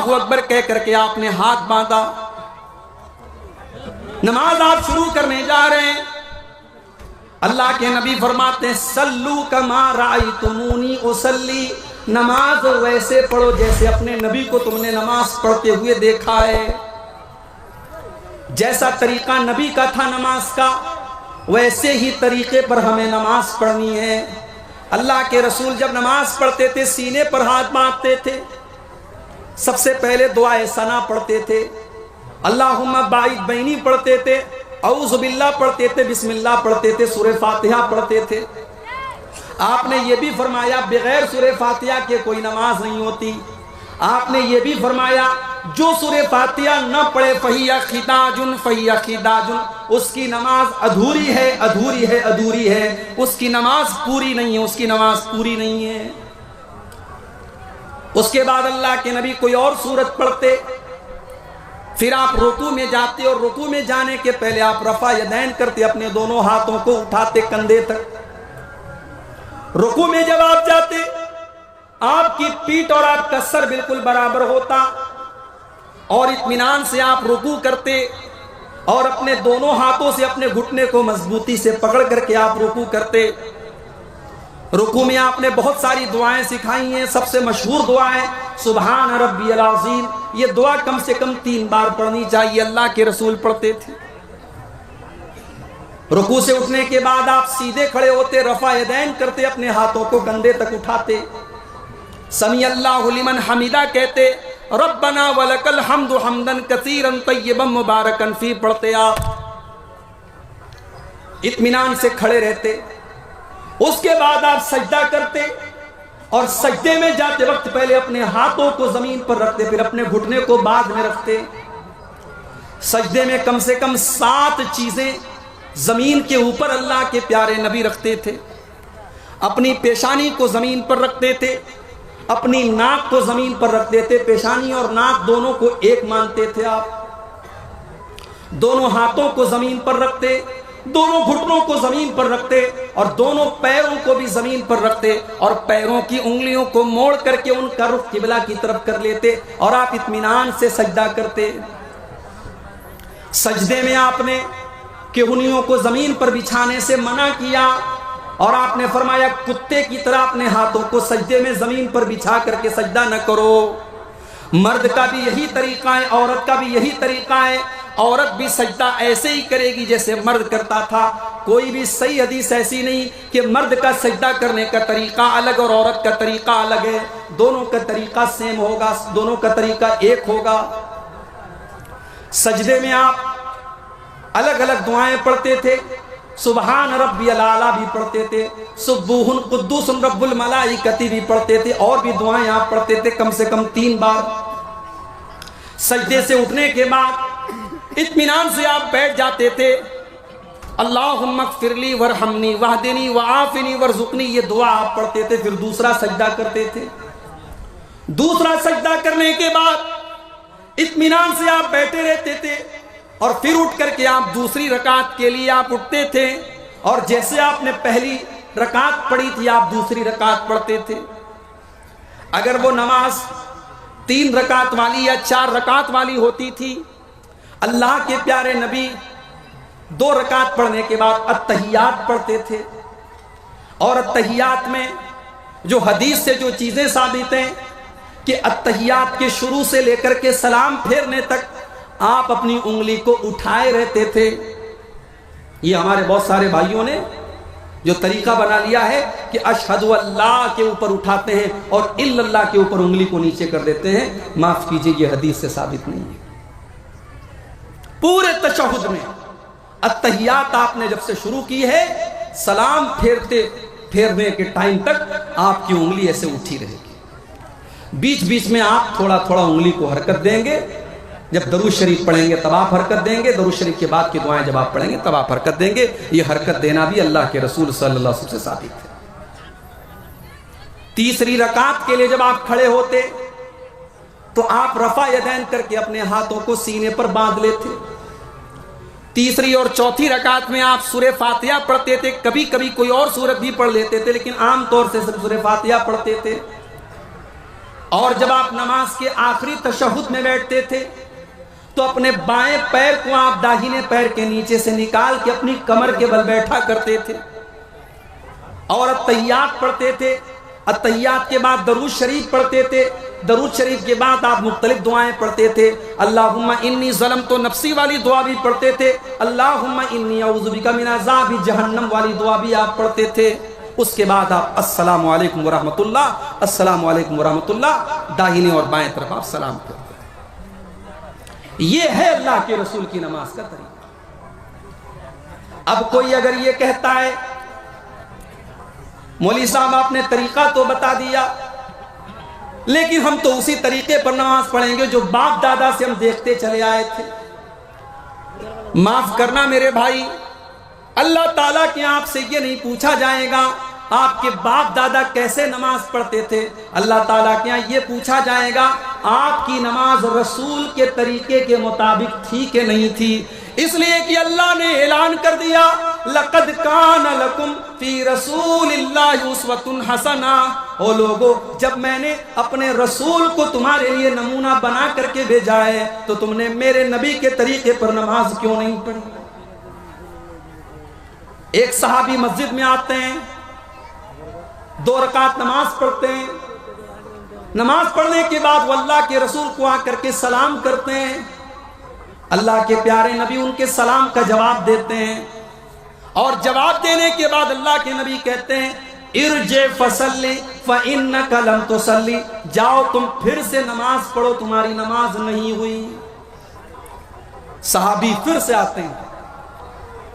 اللہ اکبر کہہ کر کے آپ نے ہاتھ باندھا، نماز آپ شروع کرنے جا رہے ہیں۔ اللہ کے نبی فرماتے ہیں صلو کما رأیتمونی اصلی، نماز ویسے پڑھو جیسے اپنے نبی کو تم نے نماز پڑھتے ہوئے دیکھا ہے۔ جیسا طریقہ نبی کا تھا نماز کا، ویسے ہی طریقے پر ہمیں نماز پڑھنی ہے۔ اللہ کے رسول جب نماز پڑھتے تھے سینے پر ہاتھ باندھتے تھے، سب سے پہلے دعائے ثنا پڑھتے تھے، اللہم باعث بینی پڑھتے تھے، اعوذ باللہ پڑھتے تھے، بسم اللہ پڑھتے تھے، سورہ فاتحہ پڑھتے تھے۔ آپ نے یہ بھی فرمایا بغیر سورہ فاتحہ کے کوئی نماز نہیں ہوتی۔ آپ نے یہ بھی فرمایا جو سورہ فاتحہ نہ پڑھے فہیہ خداجن فہیہ خداجن، اس کی نماز ادھوری ہے، ادھوری ہے، ادھوری ہے، اس کی نماز پوری نہیں ہے، اس کی نماز پوری نہیں ہے۔ اس کے بعد اللہ کے نبی کوئی اور سورت پڑھتے، پھر آپ رکوع میں جاتے اور رکوع میں جانے کے پہلے آپ رفع یدین کرتے، اپنے دونوں ہاتھوں کو اٹھاتے کندھے تک۔ رکوع میں جب آپ جاتے آپ کی پیٹھ اور آپ کا سر بالکل برابر ہوتا اور اطمینان سے آپ رکوع کرتے اور اپنے دونوں ہاتھوں سے اپنے گھٹنے کو مضبوطی سے پکڑ کر کے آپ رکوع کرتے۔ رکوع میں آپ نے بہت ساری دعائیں سکھائی ہیں، سب سے مشہور دعا ہے سبحان ربی العظیم۔ یہ دعا کم سے کم 3 بار پڑھنی چاہیے، اللہ کے رسول پڑھتے تھے۔ رکوع سے اٹھنے کے بعد آپ سیدھے کھڑے ہوتے، رفع یدین کرتے، اپنے ہاتھوں کو کندھے تک اٹھاتے، سمیع اللہ لمن حمیدہ کہتے، ربنا ولک الحمد حمدا کثیرا طیبا مبارکا فی پڑھتے، آپ اطمینان سے کھڑے رہتے۔ اس کے بعد آپ سجدہ کرتے اور سجدے میں جاتے وقت پہلے اپنے ہاتھوں کو زمین پر رکھتے، پھر اپنے گھٹنے کو بعد میں رکھتے۔ سجدے میں کم سے کم 7 چیزیں زمین کے اوپر اللہ کے پیارے نبی رکھتے تھے۔ اپنی پیشانی کو زمین پر رکھتے تھے، اپنی ناک کو زمین پر رکھتے تھے، پیشانی اور ناک دونوں کو ایک مانتے تھے آپ، دونوں ہاتھوں کو زمین پر رکھتے، دونوں گھٹنوں کو زمین پر رکھتے اور دونوں پیروں کو بھی زمین پر رکھتے اور پیروں کی انگلیوں کو موڑ کر کے ان کا رخ قبلہ کی طرف کر لیتے اور آپ اطمینان سے سجدہ کرتے۔ سجدے میں آپ نے کہنیوں کو زمین پر بچھانے سے منع کیا اور آپ نے فرمایا کتے کی طرح اپنے ہاتھوں کو سجدے میں زمین پر بچھا کر کے سجدہ نہ کرو۔ مرد کا بھی یہی طریقہ ہے، عورت کا بھی یہی طریقہ ہے۔ عورت بھی سجدہ ایسے ہی کرے گی جیسے مرد کرتا تھا۔ کوئی بھی صحیح حدیث ایسی نہیں کہ مرد کا سجدہ کرنے کا طریقہ الگ اور عورت کا طریقہ الگ ہے، دونوں کا طریقہ سیم ہوگا، دونوں کا طریقہ ایک ہوگا۔ سجدے میں آپ الگ الگ دعائیں پڑھتے تھے، سبحان ربی العالی بھی پڑھتے تھے، سبوح قدوس رب الملائکۃ بھی پڑھتے تھے، اور بھی دعائیں آپ پڑھتے تھے کم سے کم 3 بار۔ سجدے سے اٹھنے کے بعد اطمینان سے آپ بیٹھ جاتے تھے، اللہم اغفر لی ورحمنی واہدنی وعافنی ورزقنی، یہ دعا آپ پڑھتے تھے، پھر دوسرا سجدہ کرتے تھے۔ دوسرا سجدہ کرنے کے بعد اطمینان سے آپ بیٹھے رہتے تھے اور پھر اٹھ کر کے آپ دوسری رکعت کے لیے آپ اٹھتے تھے اور جیسے آپ نے پہلی رکعت پڑھی تھی آپ دوسری رکعت پڑھتے تھے۔ اگر وہ نماز 3 رکعت والی یا 4 رکعت والی ہوتی تھی، اللہ کے پیارے نبی 2 رکعت پڑھنے کے بعد التحیات پڑھتے تھے، اور التحیات میں جو حدیث سے جو چیزیں ثابت ہیں کہ التحیات کے شروع سے لے کر کے سلام پھیرنے تک آپ اپنی انگلی کو اٹھائے رہتے تھے۔ یہ ہمارے بہت سارے بھائیوں نے جو طریقہ بنا لیا ہے کہ اشہد اللہ کے اوپر اٹھاتے ہیں اور الا اللہ کے اوپر انگلی کو نیچے کر دیتے ہیں، معاف کیجئے یہ حدیث سے ثابت نہیں ہے۔ پورے تشہد میں التحیات آپ نے جب سے شروع کی ہے، سلام پھیرنے کے ٹائم تک آپ کی انگلی ایسے اٹھی رہے گی۔ بیچ بیچ میں آپ تھوڑا تھوڑا انگلی کو حرکت دیں گے، جب درود شریف پڑھیں گے تب آپ حرکت دیں گے، درود شریف کے بعد کی دعائیں جب آپ پڑھیں گے تب آپ حرکت دیں گے۔ یہ حرکت دینا بھی اللہ کے رسول صلی اللہ علیہ وسلم سے ثابت ہے۔ تیسری رکعت کے لیے جب آپ کھڑے ہوتے تو آپ رفع یدین کر کے اپنے ہاتھوں کو سینے پر باندھ لیتے۔ تیسری اور چوتھی رکعت میں آپ سورہ فاتحہ پڑھتے تھے، کبھی کبھی کوئی اور سورت بھی پڑھ لیتے تھے لیکن عام طور سے صرف سورہ فاتحہ پڑھتے تھے۔ اور جب آپ نماز کے آخری تشہد میں بیٹھتے تھے تو اپنے بائیں پیر کو آپ داہنے پیر کے نیچے سے نکال کے اپنی کمر کے بل بیٹھا کرتے تھے اور اتحیات پڑھتے تھے. اتحیات کے بعد درود شریف پڑھتے تھے. درود شریف کے بعد آپ مختلف دعائیں پڑھتے تھے. اللہم انی ظلمت نفسی والی دعا بھی پڑھتے تھے. اللہم انی اعوذ بک من عذاب جہنم والی دعا بھی آپ پڑھتے تھے. اس کے بعد آپ السلام علیکم ورحمۃ اللہ، السلام علیکم ورحمۃ اللہ، داہنے اور بائیں طرف آپ سلام کرتے. یہ ہے اللہ کے رسول کی نماز کا طریقہ. اب کوئی اگر یہ کہتا ہے مولوی صاحب آپ نے طریقہ تو بتا دیا لیکن ہم تو اسی طریقے پر نماز پڑھیں گے جو باپ دادا سے ہم دیکھتے چلے آئے تھے. معاف کرنا میرے بھائی، اللہ تعالیٰ کے آپ سے یہ نہیں پوچھا جائے گا آپ کے باپ دادا کیسے نماز پڑھتے تھے. اللہ تعالیٰ کے یہاں یہ پوچھا جائے گا آپ کی نماز رسول کے طریقے کے مطابق تھی کہ نہیں تھی. اس لیے کہ اللہ نے اعلان کر دیا لَقَدْ كَانَ لَكُمْ فِي رَسُولِ اللَّهِ أُسْوَةٌ حَسَنَةٌ. او لوگو، جب میں نے اپنے رسول کو تمہارے لیے نمونہ بنا کر کے بھیجا ہے تو تم نے میرے نبی کے طریقے پر نماز کیوں نہیں پڑھی؟ ایک صحابی مسجد میں آتے ہیں، 2 رکعت نماز پڑھتے ہیں. نماز پڑھنے کے بعد وہ اللہ کے رسول کو آ کر کے سلام کرتے ہیں. اللہ کے پیارے نبی ان کے سلام کا جواب دیتے ہیں اور جواب دینے کے بعد اللہ کے نبی کہتے ہیں ارجع فصلی فإنک لم تصلی. جاؤ تم پھر سے نماز پڑھو، تمہاری نماز نہیں ہوئی. صحابی پھر سے آتے ہیں،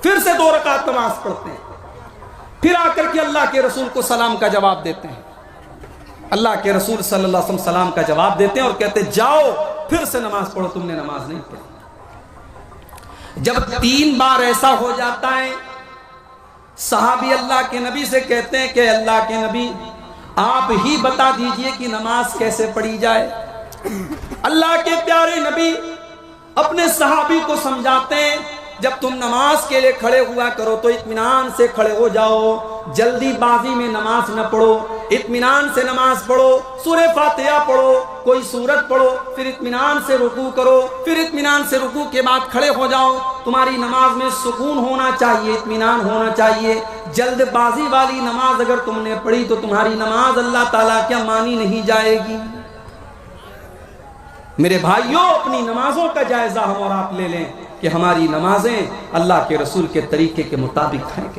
پھر سے 2 رکعت نماز پڑھتے ہیں، پھر آ کر کے اللہ کے رسول کو سلام کا جواب دیتے ہیں. اللہ کے رسول صلی اللہ علیہ وسلم سلام کا جواب دیتے ہیں اور کہتے ہیں جاؤ پھر سے نماز پڑھو، تم نے نماز نہیں پڑھی. جب 3 بار ایسا ہو جاتا ہے صحابی اللہ کے نبی سے کہتے ہیں کہ اللہ کے نبی آپ ہی بتا دیجئے کہ نماز کیسے پڑھی جائے. اللہ کے پیارے نبی اپنے صحابی کو سمجھاتے ہیں جب تم نماز کے لیے کھڑے ہوا کرو تو اطمینان سے کھڑے ہو جاؤ، جلدی بازی میں نماز نہ پڑھو، اطمینان سے نماز پڑھو. سورہ فاتحہ پڑھو، کوئی سورت پڑھو، پھر اطمینان سے رکوع کرو، پھر اطمینان سے رکوع کے بعد کھڑے ہو جاؤ. تمہاری نماز میں سکون ہونا چاہیے، اطمینان ہونا چاہیے. جلد بازی والی نماز اگر تم نے پڑھی تو تمہاری نماز اللہ تعالیٰ کیا مانی نہیں جائے گی. میرے بھائیوں، اپنی نمازوں کا جائزہ ہم اور آپ لے لیں کہ ہماری نمازیں اللہ کے رسول کے طریقے کے مطابق ہیں.